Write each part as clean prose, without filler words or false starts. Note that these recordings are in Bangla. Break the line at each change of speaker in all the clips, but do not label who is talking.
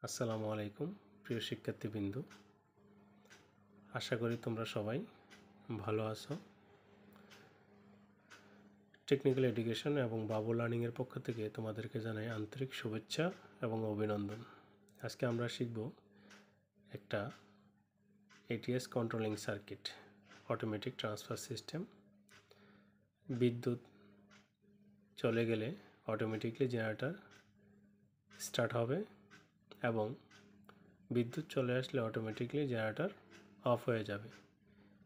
আসসালামু আলাইকুম প্রিয় শিক্ষার্থীবৃন্দ, আশা করি তোমরা সবাই ভালো আছো। টেকনিক্যাল এডুকেশন এবং বাবু লার্নিংয়ের পক্ষ থেকে তোমাদেরকে জানাই আন্তরিক শুভেচ্ছা এবং অভিনন্দন। আজকে আমরা শিখব একটা ATS controlling circuit, automatic transfer system. বিদ্যুৎ চলে গেলে অটোমেটিকলি জেনারেটর স্টার্ট হবে এবং বিদ্যুৎ চলে আসলে অটোমেটিকলি জেনারেটর অফ হয়ে যাবে।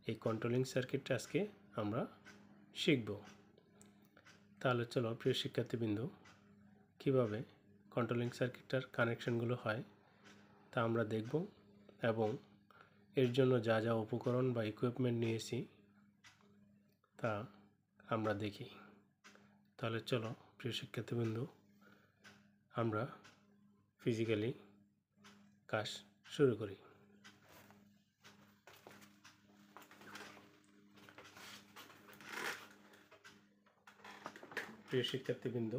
এই কন্ট্রোলিং সার্কিটটা আজকে আমরা শিখব। তাহলে চলো প্রিয় শিক্ষার্থীবৃন্দ, কীভাবে কন্ট্রোলিং সার্কিটটার কানেকশনগুলো হয় তা আমরা দেখব এবং এর জন্য যা যা উপকরণ বা ইকুইপমেন্ট নিয়েছি তা আমরা দেখি। তাহলে চলো প্রিয় শিক্ষার্থীবৃন্দ, আমরা ফিজিক্যালি কাজ শুরু করি। প্রিয় শিক্ষার্থীবৃন্দ,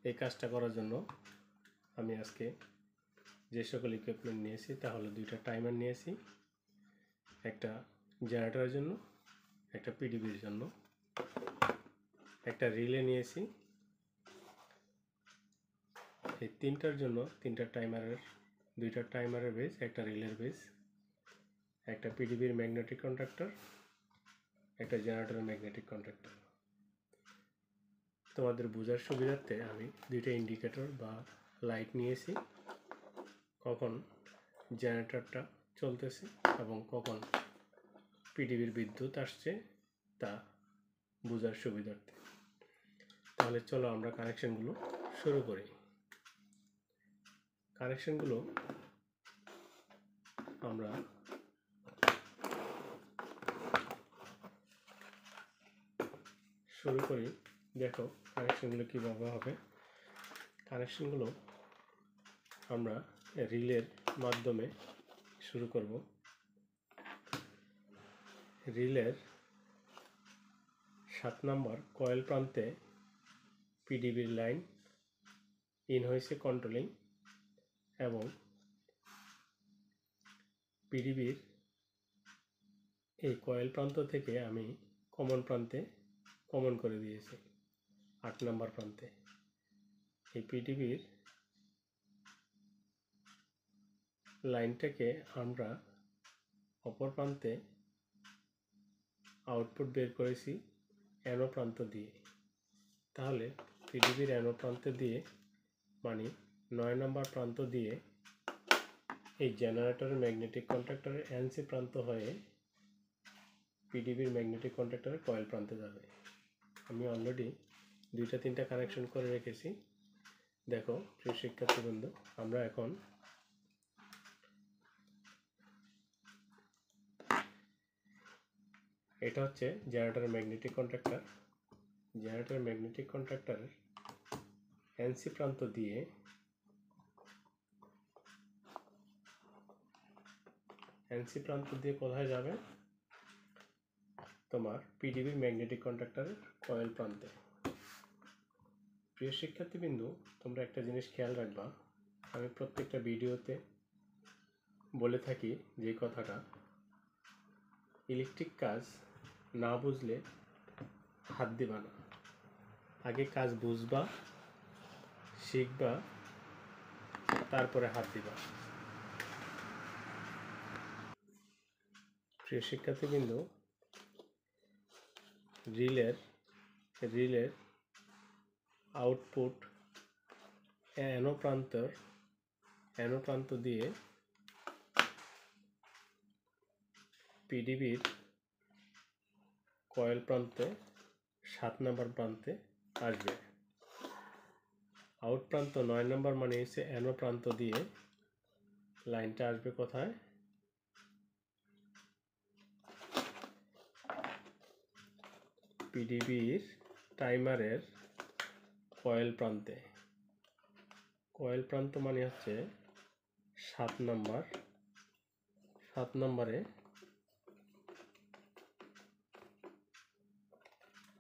এই কাজটা করার জন্য আমি আজকে যে সকল ইকুইপমেন্ট নিয়েছি তা হলো দুইটা টাইমার নিয়েছি, একটা জেনারেটরের জন্য, একটা পিডিবির জন্য, একটা রিলে নিয়েছি। এই তিনটার জন্য দুইটা টাইমারের বেস, একটা রিলের বেস, একটা পিডিবির ম্যাগনেটিক কন্ট্যাক্টর, একটা জেনারেটরের ম্যাগনেটিক কন্ট্যাক্টর। তোমাদের বোঝার সুবিধার্থে আমি দুইটা ইন্ডিকেটর বা লাইট নিয়েছি, কখন জেনারেটরটা চলতেছে এবং কখন পিডিবির বিদ্যুৎ আসছে তা বোঝার সুবিধার্থে। তাহলে চলো আমরা কানেকশনগুলো শুরু করি। কানেকশনগুলো আমরা শুরু করি। দেখো কানেকশনগুলো কীভাবে হবে। কানেকশনগুলো আমরা রিলের মাধ্যমে শুরু করব। রিলের 7 নম্বর কয়েল প্রান্তে পিডিবির লাইন ইন হয়েছে কন্ট্রোলিং, এবং পিডিবির এই কয়েল প্রান্ত থেকে আমি কমন করে দিয়েছি 8 নম্বর প্রান্তে। এই পিডিবির লাইনটাকে আমরা অপর প্রান্তে আউটপুট বের করেছি অ্যানো প্রান্ত দিয়ে। তাহলে পিডিবির অ্যানো প্রান্ত দিয়ে মানে 9 নম্বর প্রান্ত দিয়ে এই জেনারেটরের ম্যাগনেটিক কন্ট্যাক্টরের এনসি প্রান্ত হয়ে পিডিবির ম্যাগনেটিক কন্ট্যাক্টরের কয়েল প্রান্তে যাবে। আমি অলরেডি 2-3টা কানেকশন করে রেখেছি। দেখো প্রিয় শিক্ষার্থীবৃন্দ, আমরা এখন এটা হচ্ছে জেনারেটরের ম্যাগনেটিক কন্ট্যাক্টর। জেনারেটরের ম্যাগনেটিক কন্ট্যাক্টরের এনসি প্রান্ত দিয়ে কোথায় যাবে? তোমার পিডিবির ম্যাগনেটিক কন্ট্যাক্টরের কয়েল প্রান্তে। প্রিয় শিক্ষার্থীবৃন্দ, তোমরা একটা জিনিস খেয়াল রাখবা, আমি প্রত্যেকটা ভিডিওতে বলে থাকি যে কথাটা, ইলেকট্রিক কাজ না বুঝলে হাত দিবা না। আগে কাজ বুঝবা, শিখবা, তারপরে হাত দিবা। প্রিয় শিক্ষার্থীবৃন্দ, রিলের আউটপুট অ্যানো প্রান্ত দিয়ে পিডিবির কয়েল প্রান্তে 7 নম্বর প্রান্তে আসবে। আউট প্রান্ত 9 নম্বর মানে হচ্ছে অ্যানো প্রান্ত দিয়ে লাইনটা আসবে কোথায়? পিডিবির টাইমারের কয়েল প্রান্তে। কয়েল প্রান্ত মানে হচ্ছে 7 নম্বরে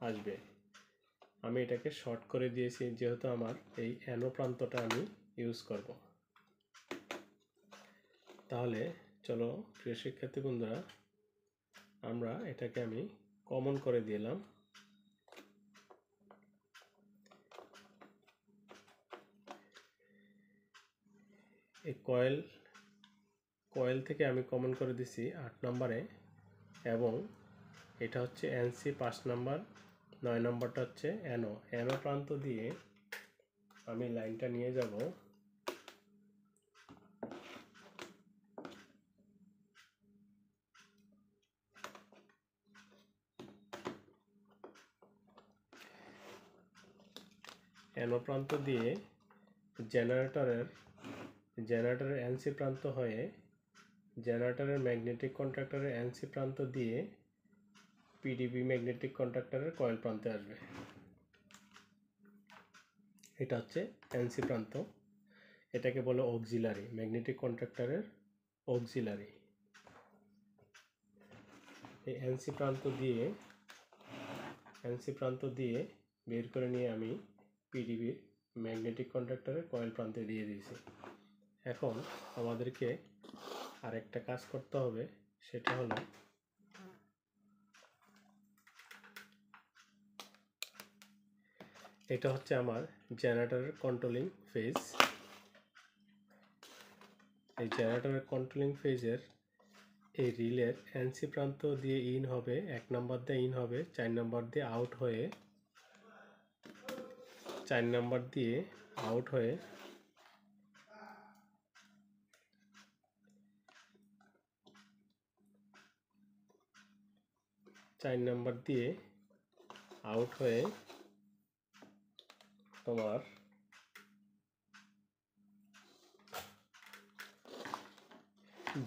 আসবে। আমি এটাকে শর্ট করে দিয়েছি যেহেতু আমার এই অ্যানো প্রান্তটা আমি ইউজ করব। তাহলে চলো প্রিয় শিক্ষার্থী বন্ধুরা, আমরা এটাকে আমি কমন করে দিলাম। এই কয়েল থেকে আমি কমন করে দিছি 8 নম্বরে, এবং এটা হচ্ছে এনসি 5 নাম্বার, 9 নম্বরটা হচ্ছে এনও। এনও প্রান্ত দিয়ে আমি লাইনটা নিয়ে যাব এনও প্রান্ত দিয়ে জেনারেটরের এনসি প্রান্ত হয়ে জেনারেটরের ম্যাগনেটিক কন্ট্রাক্টরের এনসি প্রান্ত দিয়ে পিডিবি ম্যাগনেটিক কন্ট্রাক্টরের কয়েল প্রান্তে আসবে। এটা হচ্ছে এনসি প্রান্ত, এটাকে বলে অক্সিলারি, ম্যাগনেটিক কন্ট্রাক্টরের অক্সিলারি। এই এনসি প্রান্ত দিয়ে বের করে নিয়ে আমি পিডিবির ম্যাগনেটিক কন্ট্রাক্টরের কয়েল প্রান্তে দিয়ে দিয়েছি। এখন আমাদেরকে আরেকটা কাজ করতে হবে, সেটা হলো এটা হচ্ছে আমার জেনারেটরের কন্ট্রোলিং ফেজ। এই জেনারেটরের কন্ট্রোলিং ফেজের এই রিলের এনসি প্রান্ত দিয়ে ইন হবে, 1 নম্বর দিয়ে ইন হবে, 4 নম্বর দিয়ে আউট হয়ে 4 নম্বর দিয়ে আউট হয়ে 4 নম্বর দিয়ে আউট হয়ে তোমার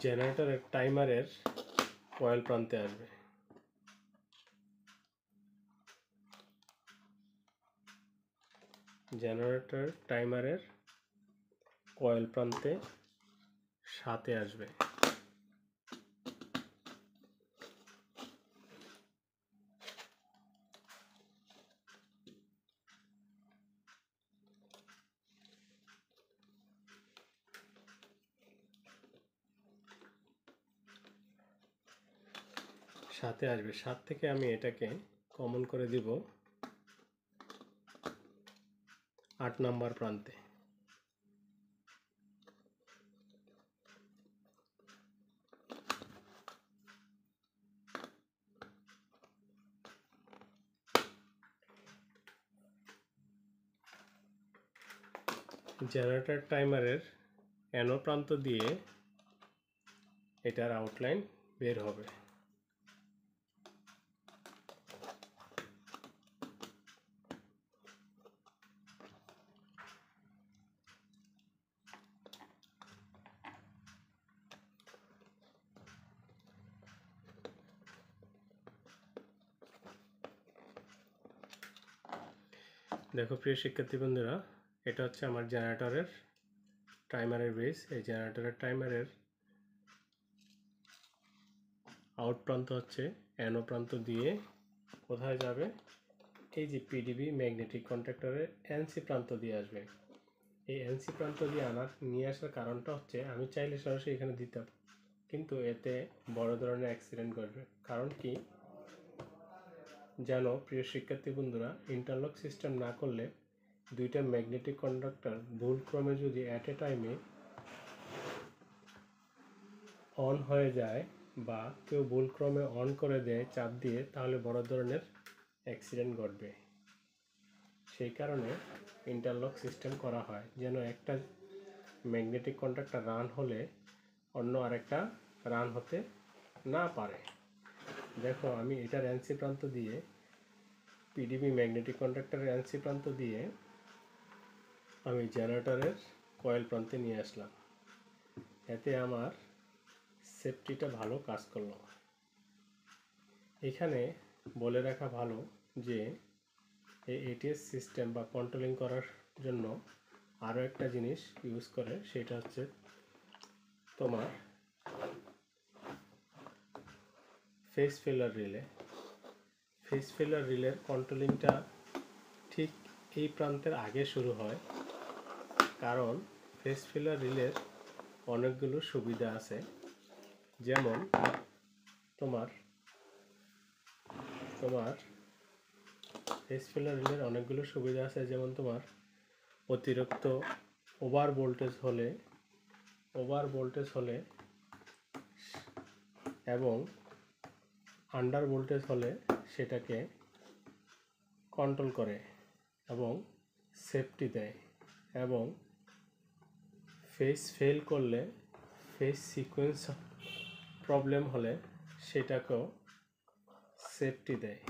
জেনারেটরের টাইমারের কয়েল প্রান্তে আসবে। জেনারেটর টাইমারের কয়েল প্রান্তে সাথে আসবে। সাথে আসবে, 7 থেকে আমি এটাকে কমন করে দিব 8 নাম্বার প্রান্তে। জেনারেটর টাইমারের এনো প্রান্ত দিয়ে এটার আউটলাইন বের হবে। দেখো প্রিয় শিক্ষার্থী বন্ধুরা, এটা হচ্ছে আমার জেনারেটরের টাইমারের বেস। এই জেনারেটরের টাইমারের আউট প্রান্ত হচ্ছে এনো প্রান্ত দিয়ে কোথায় যাবে, এই যে পিডিবি ম্যাগনেটিক কন্ট্রাক্টরের এনসি প্রান্ত দিয়ে আসবে। এই এনসি প্রান্ত দিয়ে নিয়ে আসার কারণটা হচ্ছে, আমি চাইলে সরাসরি এখানে দিতাম, কিন্তু এতে বড় ধরনের অ্যাক্সিডেন্ট ঘটবে। কারণ কি, যেন প্রিয় শিক্ষার্থী বন্ধুরা, ইন্টারলক সিস্টেম না করলে দুইটা ম্যাগনেটিক কন্ডাক্টর ভুলক্রমে যদি অ্যাট এ টাইমে অন হয়ে যায় বা কেউ ভুলক্রমে অন করে দেয় চাপ দিয়ে, তাহলে বড় ধরনের অ্যাক্সিডেন্ট ঘটবে। সেই কারণে ইন্টারলক সিস্টেম করা হয়, যেন একটা ম্যাগনেটিক কন্ডাক্টর রান হলে অন্য আরেকটা রান হতে না পারে। দেখো আমি এটার এনসি প্রান্ত দিয়ে পিডিবি ম্যাগনেটিক কন্ডাক্টরের এনসি প্রান্ত দিয়ে আমি জেনারেটরের কয়েল প্রান্তে নিয়ে আসলাম। এতে আমার সেফটিটা ভালো কাজ করলো। এখানে বলে রাখা ভালো যে এই এটিএস সিস্টেম বা কন্ট্রোলিং করার জন্য আরও একটা জিনিস ইউজ করে, সেটা হচ্ছে তোমার ফেজ ফেলার রিলে। ফেজ ফেলার রিলের কন্ট্রোলিংটা ঠিক এই প্রান্তের আগে শুরু হয়, কারণ ফেজ ফেলার রিলের অনেকগুলো সুবিধা আছে, যেমন তোমার ফেস ফিলার রিলের অনেকগুলো সুবিধা আছে, যেমন তোমার অতিরিক্ত ওভার ভোল্টেজ হলে এবং আন্ডার ভোল্টেজ হলে সেটাকে কন্ট্রোল করে এবং সেফটি দেয়, এবং ফেস ফেল করলে, ফেস সিকোয়েন্স প্রবলেম হলে সেটাকেও সেফটি দেয়।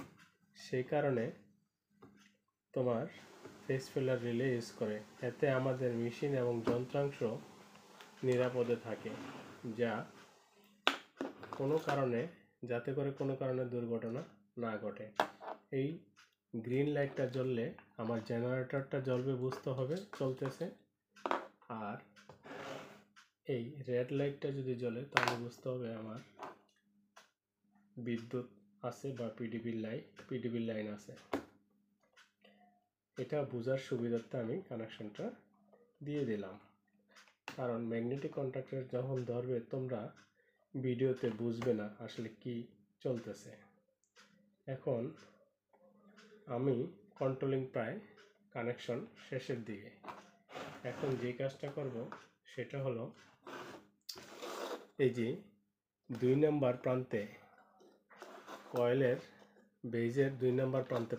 সেই কারণে তোমার ফেস ফিলার রিলে ইউজ করে। এতে আমাদের মেশিন এবং যন্ত্রাংশ নিরাপদে থাকে, যাতে করে কোনো কারণে দুর্ঘটনা না ঘটে। এই গ্রিন লাইটটা জ্বললে আমার জেনারেটরটা জ্বলবে, বুঝতে হবে চলতেছে। আর এই রেড লাইটটা যদি জ্বলে তাহলে বুঝতে হবে আমার বিদ্যুৎ আছে বা পিডিবির লাইন আছে। এটা বোঝার সুবিধার্থে আমি কানেকশনটা দিয়ে দিলাম, কারণ ম্যাগনেটিক কন্ট্যাক্টর যখন ধরবে তোমরা ভিডিওতে বুঝবে না আসলে কি চলতেছে। এখন আমি কন্ট্রোলিং প্রায় কানেকশন শেষের দিকে। এখন যে কাজটা করব সেটা হলো, এই যে 2 নম্বর প্রান্তে কয়েলের বেজের 2 নম্বর প্রান্তে,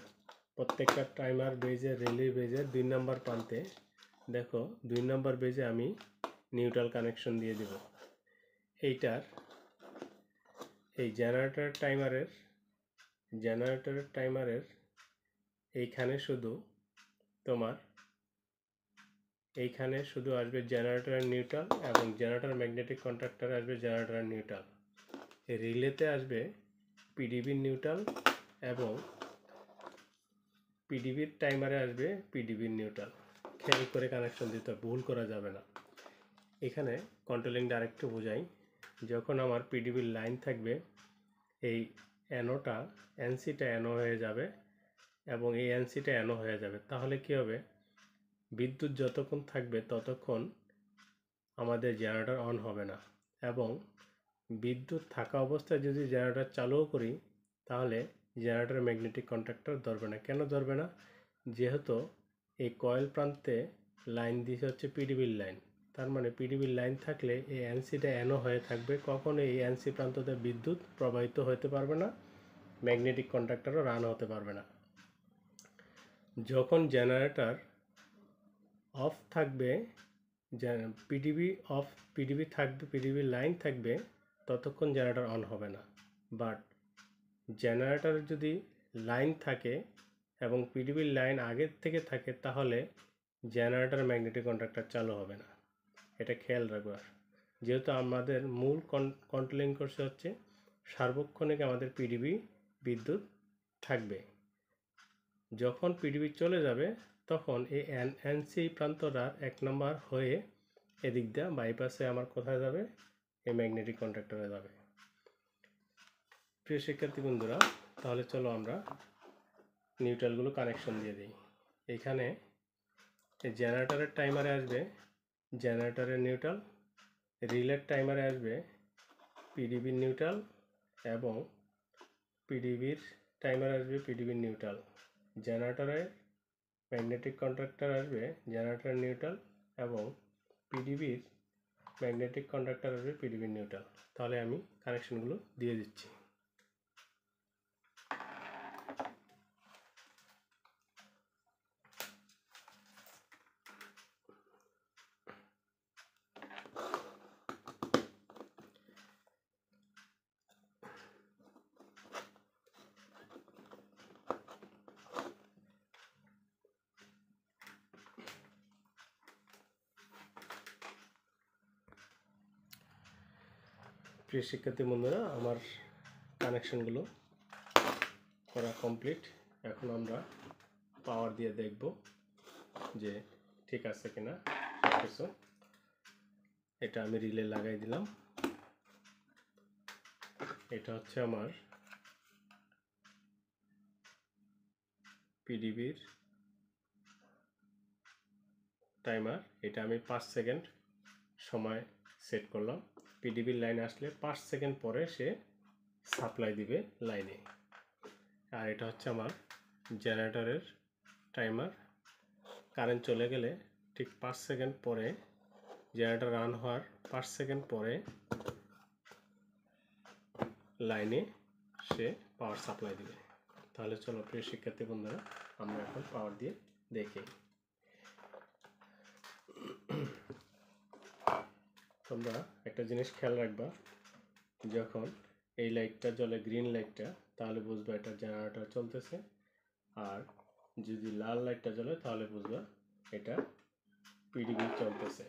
প্রত্যেকটা টাইমার বেজের, রিলে বেজের 2 নম্বর প্রান্তে দেখো 2 নম্বর বেজে আমি নিউট্রাল কানেকশন দিয়ে দেব। এই জেনারেটর টাইমারের এইখানে শুধু আসবে জেনারেটর নিউট্রাল, এবং জেনারেটর ম্যাগনেটিক কন্ট্যাক্টর আসবে জেনারেটর নিউট্রাল। এই রিলেতে আসবে পিডিবির নিউট্রাল, এবং পিডিবির টাইমারে আসবে পিডিবির নিউট্রাল। খেয়াল করে কানেকশন দিতে, ভুল করা যাবে না। এখানে কন্ট্রোলিংটা আরেকটু বোঝাই। যখন আমার পিডিবির লাইন থাকবে, এই এনসিটা এনও হয়ে যাবে এবং এই এনসিটা এনও হয়ে যাবে। তাহলে কি হবে, বিদ্যুৎ যতক্ষণ থাকবে ততক্ষণ আমাদের জেনারেটর অন হবে না, এবং বিদ্যুৎ থাকা অবস্থায় যদি জেনারেটর চালুও করি তাহলে জেনারেটর ম্যাগনেটিক কন্ট্যাক্টর ধরবে না। কেন ধরবে না? যেহেতু এই কয়েল প্রান্তে লাইন দিয়েছে হচ্ছে পিডিবির লাইন, তার মানে পিডিবির লাইন থাকলে এই এনসিটা এনও হয়ে থাকবে, কখনো এই এনসি প্রান্ততে বিদ্যুৎ প্রবাহিত হতে পারবে না, ম্যাগনেটিক কন্ট্যাক্টরও রান হতে পারবে না। যখন জেনারেটর অফ থাকবে, পিডিবির লাইন থাকবে, ততক্ষণ জেনারেটর অন হবে না। বাট জেনারেটর যদি লাইন থাকে এবং পিডিবির লাইন আগের থেকে থাকে, তাহলে জেনারেটর ম্যাগনেটিক কন্ট্যাক্টর চালু হবে না। এটা খেয়াল রাখবার, যেহেতু আমাদের মূল কন্ট্রোলিং কোর্স হচ্ছে সার্বক্ষণিক আমাদের পিডিবি বিদ্যুৎ থাকবে। যখন পিডিবি চলে যাবে তখন এই এনসি প্রান্তটা 1 নম্বর হয়ে এদিক দিয়ে বাইপাসে আমার কোথায় যাবে, এই ম্যাগনেটিক কন্ট্যাক্টরে যাবে। প্রিয় শিক্ষার্থী বন্ধুরা, তাহলে চলো আমরা নিউট্রালগুলো কানেকশন দিয়ে দিই। এখানে এই জেনারেটরের টাইমারে আসবে জেনারেটরের নিউট্রাল, রিলের টাইমারে আসবে পিডিবির নিউট্রাল, এবং পিডিবির টাইমারে আসবে পিডিবির নিউট্রাল। জেনারেটরের ম্যাগনেটিক কন্ট্যাক্টর আসবে জেনারেটর নিউট্রাল, এবং পিডিবির ম্যাগনেটিক কন্ট্যাক্টর আসবে পিডিবির নিউট্রাল। তাহলে আমি কানেকশনগুলো দিয়ে দিচ্ছি। প্রিয় শিক্ষার্থী বন্ধুরা, আমার কানেকশনগুলো করা কমপ্লিট। এখন আমরা পাওয়ার দিয়ে দেখব যে ঠিক আছে কিনা কিছু। এটা আমি রিলে লাগাই দিলাম। এটা হচ্ছে আমার পিডিবির টাইমার। এটা আমি 5 সেকেন্ড সময় সেট করলাম। পিডিবির লাইন আসলে 5 সেকেন্ড পরে সে সাপ্লাই দিবে লাইনে। আর এটা হচ্ছে আমার জেনারেটরের টাইমার। কারেন্ট চলে গেলে ঠিক 5 সেকেন্ড পরে, জেনারেটর রান হওয়ার 5 সেকেন্ড পরে লাইনে সে পাওয়ার সাপ্লাই দিবে। তাহলে চলো প্রিয় শিক্ষার্থী বন্ধুরা, আমরা এখন পাওয়ার দিয়ে দেখি। তোমরা একটা জিনিস খেয়াল রাখবা, যখন এই লাইটটা জ্বলে, গ্রিন লাইটটা, তাহলে বুঝবা এটা জেনারেটর চলতেছে। আর যদি লাল লাইটটা জ্বলে তাহলে বুঝবা এটা পিডিবি চলতেছে।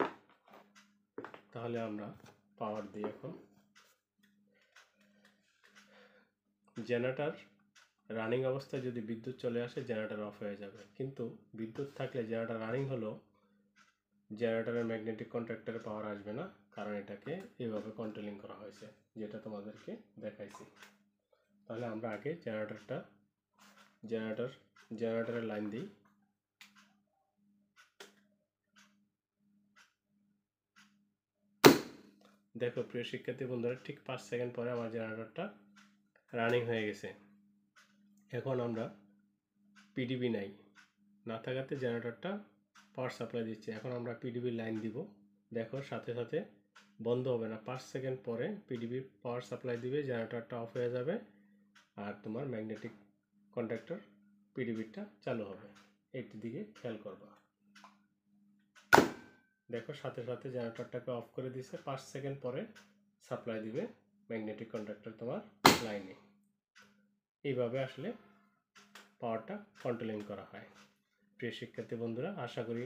তাহলে আমরা পাওয়ার দিই এখন। জেনারেটর রানিং অবস্থায় যদি বিদ্যুৎ চলে আসে জেনারেটর অফ হয়ে যাবে, কিন্তু বিদ্যুৎ থাকলে জেনারেটর রানিং হলেও জেনারেটরের ম্যাগনেটিক কন্ট্যাক্টরে পাওয়ার আসবে না, কারণ এটাকে এইভাবে কন্ট্রোলিং করা হয়েছে, যেটা তোমাদেরকে দেখাইছি। তাহলে আমরা আগে জেনারেটরের লাইন দিই। দেখো প্রিয় শিক্ষার্থী বন্ধুরা, ঠিক 5 সেকেন্ড পরে আমার জেনারেটরটা রানিং হয়ে গেছে। এখন আমরা পিডিবি নাই, না থাকাতে জেনারেটরটা পাওয়ার সাপ্লাই দিচ্ছে। এখন আমরা পিডিবির লাইন দিব। দেখো সাথে সাথে বন্ধ হবে না, 5 সেকেন্ড পরে পিডিবির পাওয়ার সাপ্লাই দিবে, জেনারেটরটা অফ হয়ে যাবে, আর তোমার ম্যাগনেটিক কন্ট্যাক্টর পিডিবিটা চালু হবে। এইটির দিকে খেয়াল করবা। দেখো সাথে সাথে জেনারেটরটাকে অফ করে দিছে, 5 সেকেন্ড পরে সাপ্লাই দিবে ম্যাগনেটিক কন্ট্যাক্টর তোমার লাইনে। এইভাবে আসলে পাওয়ারটা কন্ট্রোলিং করা হয়। প্রিয় শিক্ষার্থী বন্ধুরা, আশা করি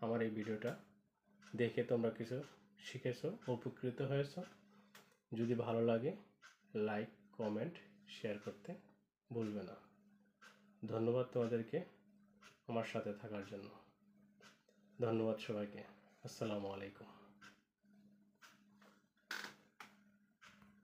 আমার এই ভিডিওটা দেখে তোমরা কিছু শিখেছো, উপকৃত হয়েছো। যদি ভালো লাগে লাইক, কমেন্ট, শেয়ার করতে ভুলবে না। ধন্যবাদ তোমাদেরকে আমার সাথে থাকার জন্য। ধন্যবাদ সবাইকে। আসসালামু আলাইকুম।